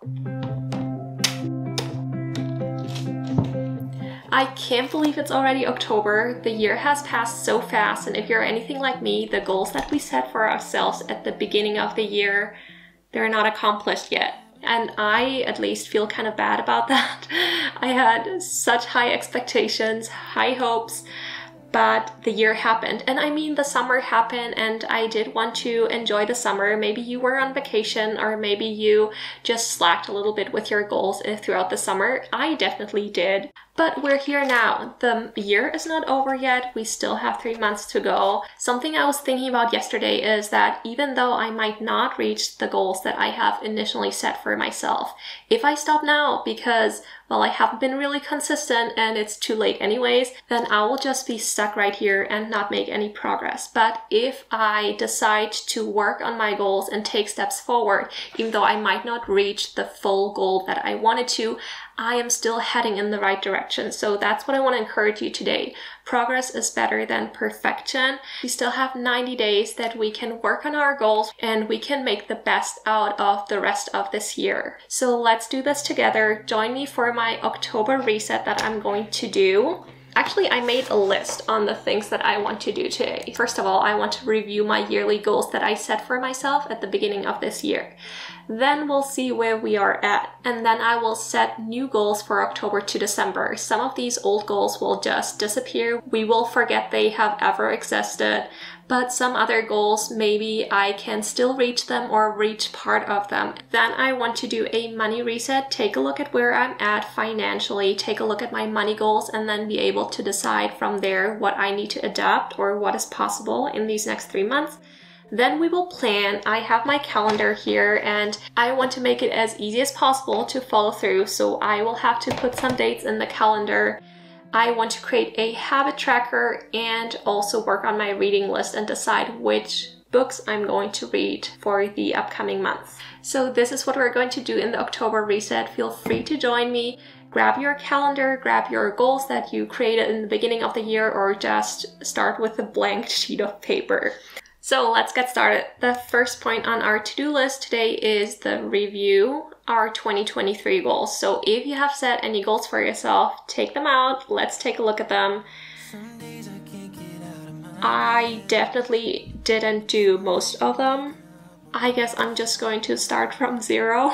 I can't believe it's already October. The year has passed so fast, and if you're anything like me, the goals that we set for ourselves at the beginning of the year, they're not accomplished yet. And I at least feel kind of bad about that. I had such high expectations, high hopes, but the year happened. And I mean, the summer happened and I did want to enjoy the summer. Maybe you were on vacation, or maybe you just slacked a little bit with your goals throughout the summer. I definitely did. But we're here now. The year is not over yet. We still have 3 months to go. Something I was thinking about yesterday is that even though I might not reach the goals that I have initially set for myself, if I stop now because, well, I haven't been really consistent and it's too late anyways, then I will just be stuck right here and not make any progress. But if I decide to work on my goals and take steps forward, even though I might not reach the full goal that I wanted to, I am still heading in the right direction. So that's what I want to encourage you today. Progress is better than perfection. We still have 90 days that we can work on our goals and we can make the best out of the rest of this year. So let's do this together. Join me for my October reset that I'm going to do. Actually, I made a list on the things that I want to do today. First of all, I want to review my yearly goals that I set for myself at the beginning of this year. Then we'll see where we are at. And then I will set new goals for October to December. Some of these old goals will just disappear. We will forget they have ever existed. But some other goals, maybe I can still reach them or reach part of them. Then I want to do a money reset, take a look at where I'm at financially, take a look at my money goals, and then be able to decide from there what I need to adapt or what is possible in these next 3 months. Then we will plan. I have my calendar here and I want to make it as easy as possible to follow through. So I will have to put some dates in the calendar. I want to create a habit tracker and also work on my reading list and decide which books I'm going to read for the upcoming months. So this is what we're going to do in the October reset. Feel free to join me. Grab your calendar, grab your goals that you created in the beginning of the year, or just start with a blank sheet of paper. So let's get started. The first point on our to-do list today is the review our 2023 goals. So if you have set any goals for yourself, take them out. Let's take a look at them. I definitely didn't do most of them. I guess I'm just going to start from zero.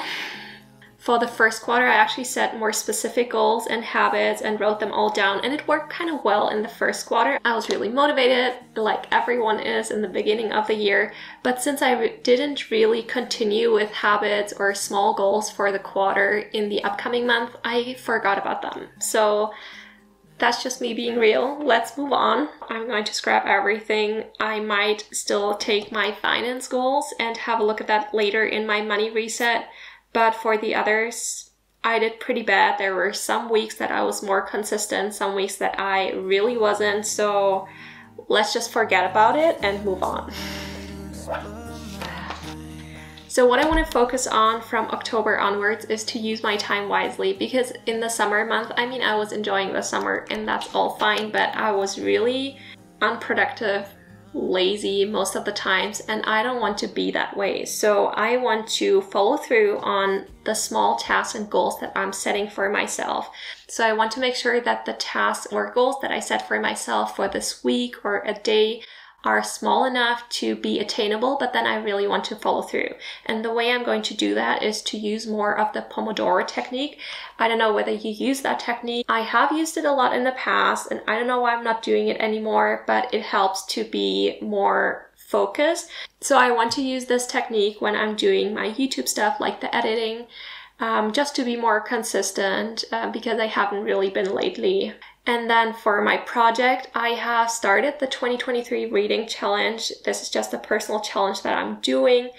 For the first quarter, I actually set more specific goals and habits and wrote them all down, and it worked kind of well in the first quarter. I was really motivated, like everyone is in the beginning of the year, but since I didn't really continue with habits or small goals for the quarter in the upcoming month, I forgot about them. So that's just me being real. Let's move on. I'm going to scrap everything. I might still take my finance goals and have a look at that later in my money reset. But for the others, I did pretty bad. There were some weeks that I was more consistent, some weeks that I really wasn't. So let's just forget about it and move on. So what I want to focus on from October onwards is to use my time wisely, because in the summer month, I mean, I was enjoying the summer and that's all fine, but I was really unproductive, lazy most of the times, and I don't want to be that way. So I want to follow through on the small tasks and goals that I'm setting for myself. So I want to make sure that the tasks or goals that I set for myself for this week or a day are small enough to be attainable, but then I really want to follow through. And the way I'm going to do that is to use more of the Pomodoro technique. I don't know whether you use that technique. I have used it a lot in the past, and I don't know why I'm not doing it anymore, but it helps to be more focused. So I want to use this technique when I'm doing my YouTube stuff, like the editing, just to be more consistent, because I haven't really been lately. And then for my project, I have started the 2023 reading challenge. This is just a personal challenge that I'm doing.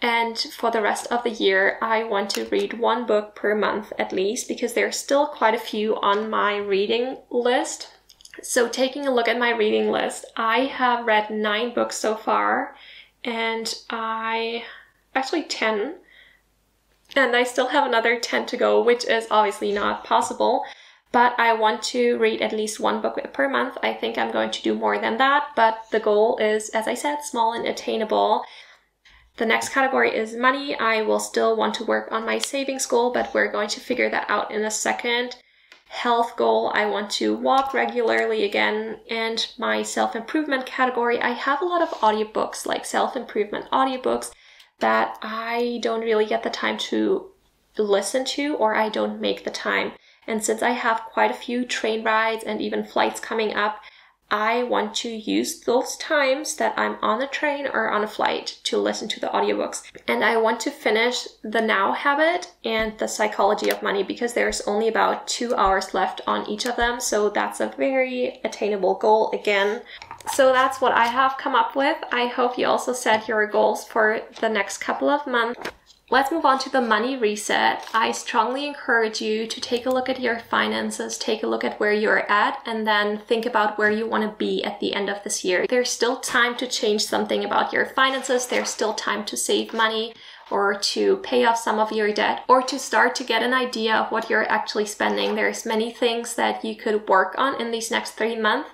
And for the rest of the year, I want to read 1 book per month at least, because there's still quite a few on my reading list. So taking a look at my reading list, I have read 9 books so far, and actually 10. And I still have another 10 to go, which is obviously not possible. But I want to read at least 1 book per month. I think I'm going to do more than that, but the goal is, as I said, small and attainable. The next category is money. I will still want to work on my savings goal, but we're going to figure that out in a second. Health goal, I want to walk regularly again. And my self-improvement category, I have a lot of audiobooks, like self-improvement audiobooks, that I don't really get the time to listen to, or I don't make the time. And since I have quite a few train rides and even flights coming up, I want to use those times that I'm on a train or on a flight to listen to the audiobooks. And I want to finish the Now Habit and the Psychology of Money, because there's only about 2 hours left on each of them. So that's a very attainable goal again. So that's what I have come up with. I hope you also set your goals for the next couple of months. Let's move on to the money reset. I strongly encourage you to take a look at your finances, take a look at where you're at, and then think about where you want to be at the end of this year. There's still time to change something about your finances. There's still time to save money, or to pay off some of your debt, or to start to get an idea of what you're actually spending. There's many things that you could work on in these next 3 months.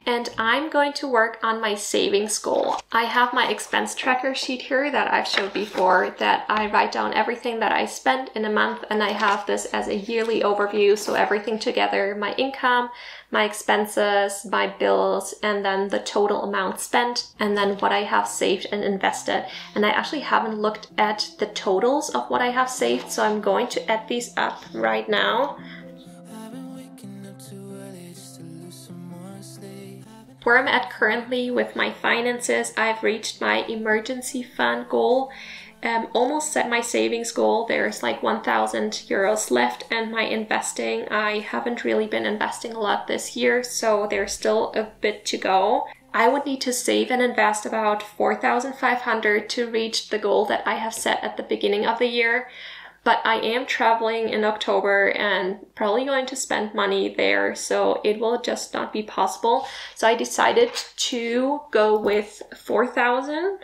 And I'm going to work on my savings goal. I have my expense tracker sheet here that I've showed before, that I write down everything that I spend in a month, and I have this as a yearly overview. So everything together, my income, my expenses, my bills, and then the total amount spent, and then what I have saved and invested. And I actually haven't looked at the totals of what I have saved, so I'm going to add these up right now. Where I'm at currently with my finances, I've reached my emergency fund goal, almost set my savings goal. There's like 1,000 euros left, and my investing, I haven't really been investing a lot this year, so there's still a bit to go. I would need to save and invest about 4,500 to reach the goal that I have set at the beginning of the year. But I am traveling in October and probably going to spend money there, so it will just not be possible. So I decided to go with 4,000,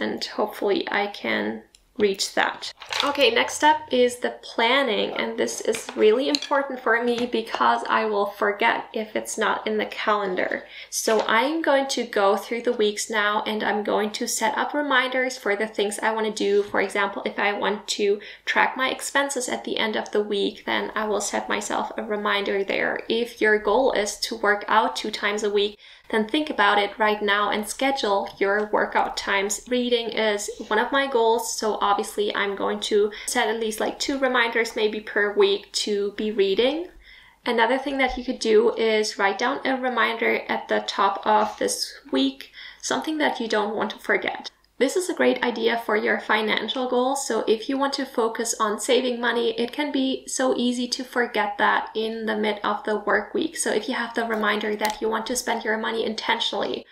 and hopefully I can reach that. Okay, next step is the planning, and this is really important for me because I will forget if it's not in the calendar. So I'm going to go through the weeks now, and I'm going to set up reminders for the things I want to do. For example, if I want to track my expenses at the end of the week, then I will set myself a reminder there. If your goal is to work out 2 times a week, then think about it right now and schedule your workout times. Reading is one of my goals, so obviously I'm going to set at least like 2 reminders maybe per week to be reading. Another thing that you could do is write down a reminder at the top of this week, something that you don't want to forget. This is a great idea for your financial goals. So if you want to focus on saving money, it can be so easy to forget that in the mid of the work week. So if you have the reminder that you want to spend your money intentionally,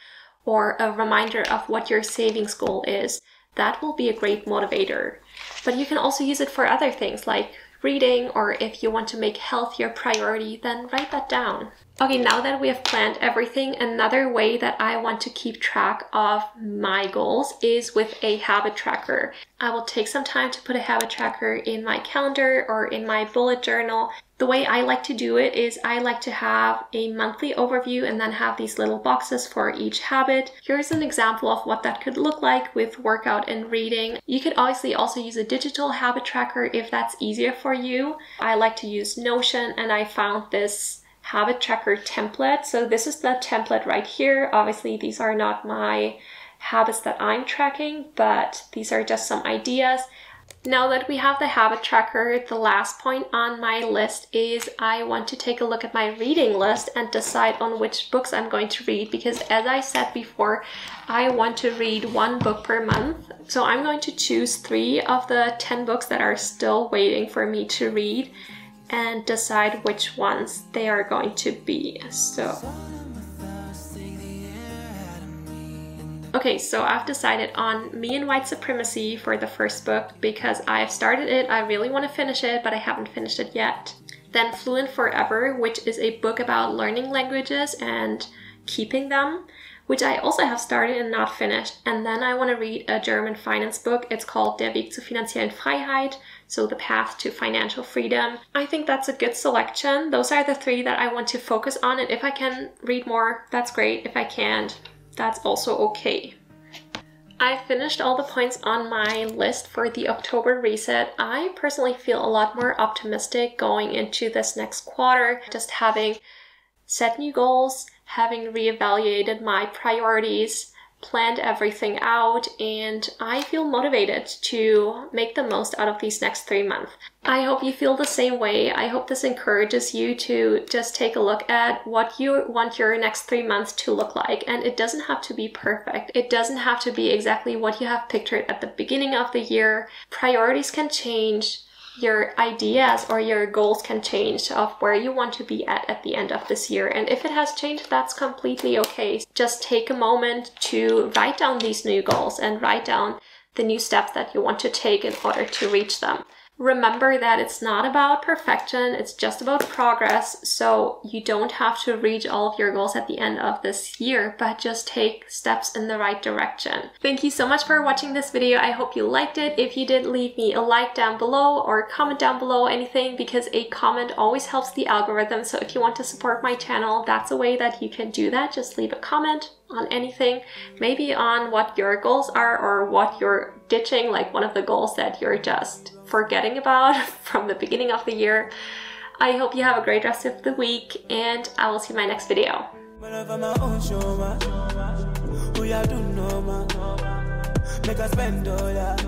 or a reminder of what your savings goal is, that will be a great motivator. But you can also use it for other things like reading, or if you want to make health your priority, then write that down. Okay, now that we have planned everything, another way that I want to keep track of my goals is with a habit tracker. I will take some time to put a habit tracker in my calendar or in my bullet journal. The way I like to do it is I like to have a monthly overview and then have these little boxes for each habit. Here's an example of what that could look like with workout and reading. You could obviously also use a digital habit tracker if that's easier for you. I like to use Notion, and I found this habit tracker template. So this is the template right here. Obviously, these are not my habits that I'm tracking, but these are just some ideas. Now that we have the habit tracker, the last point on my list is I want to take a look at my reading list and decide on which books I'm going to read, because as I said before, I want to read 1 book per month. So I'm going to choose 3 of the 10 books that are still waiting for me to read and decide which ones they are going to be. Okay, so I've decided on Me and White Supremacy for the first book because I've started it, I really want to finish it, but I haven't finished it yet. Then Fluent Forever, which is a book about learning languages and keeping them, which I also have started and not finished. And then I want to read a German finance book. It's called Der Weg zur finanziellen Freiheit, so The Path to Financial Freedom. I think that's a good selection. Those are the 3 that I want to focus on, and if I can read more, that's great. If I can't, that's also okay. I finished all the points on my list for the October reset. I personally feel a lot more optimistic going into this next quarter, just having set new goals, having reevaluated my priorities, planned everything out, and I feel motivated to make the most out of these next 3 months. I hope you feel the same way. I hope this encourages you to just take a look at what you want your next 3 months to look like. And it doesn't have to be perfect. It doesn't have to be exactly what you have pictured at the beginning of the year. Priorities can change. Your ideas or your goals can change of where you want to be at the end of this year. And if it has changed, that's completely okay. Just take a moment to write down these new goals and write down the new steps that you want to take in order to reach them. Remember that it's not about perfection, it's just about progress. So you don't have to reach all of your goals at the end of this year, but just take steps in the right direction. Thank you so much for watching this video. I hope you liked it. If you did, leave me a like down below or comment down below anything, because a comment always helps the algorithm. So if you want to support my channel, that's a way that you can do that. Just leave a comment on anything, maybe on what your goals are or what you're ditching, like one of the goals that you're just forgetting about from the beginning of the year. I hope you have a great rest of the week, and I will see you in my next video. Make us spend all that.